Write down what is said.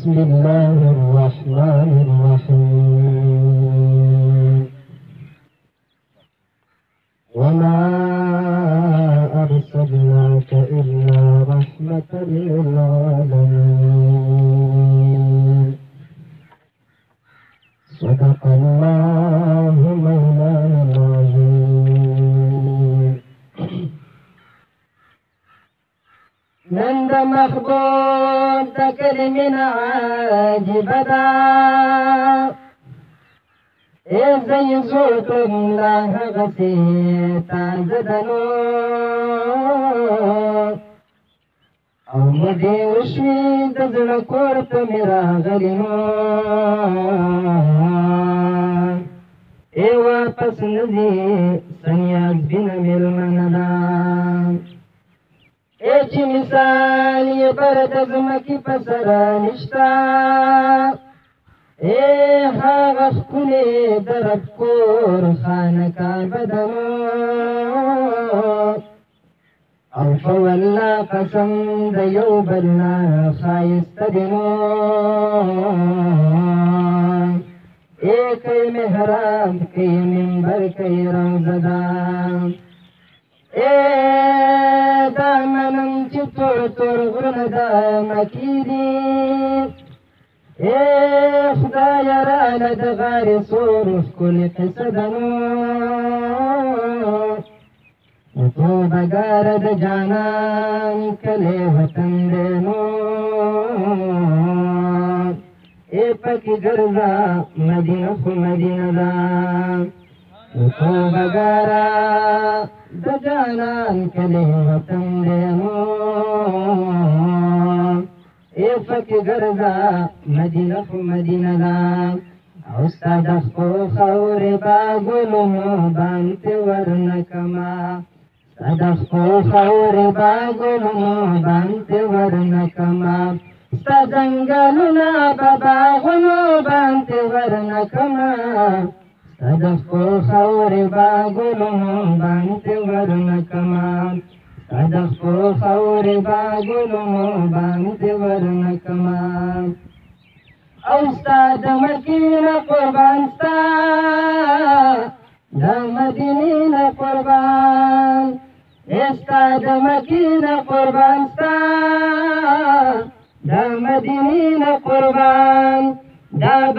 بسم الله الرحمن الرحيم وما أرسلناك إلا رحمة للعالمين صدق الله مولانا العظيم. نند مخبوب تكلمنا عاجبة زي صوت الله غسيت عزدنو او مدي وشوي دزل كورت مرا غلنو واپس نزي سنياز بنا ملمندا چی مثال یہ برد زمکی پسر نشتا حاغ خکلی درب کور خانکا بدنو او فوالله قسم دیو بلنا خایست دنو کئی محراب کئی منبر کئی روزدان دامنم چی تور تور غرن دا مکیدی خدای رال دا غار سور کل قصدنو تو بگار دا جانان کلی وطن دینو پکی گرزا مدینہ خو مدینہ دا تو بگارا دا جانان کلی وطن دینو فکی گرزا مدینہ خو مدینہ دا استاد خو خور باگلونو بانت ورنکما استاد خو خور باگلونو بانت ورنکما استاد انگلونا بباغنو بانت ورنکما صدق خور باگلونو بانت ورنکما صدق خور باگلونو بانت ورنکما استاد مکین قربان ستا دا مدینین قربان استاد مکین قربان ستا دا مدینین قربان دا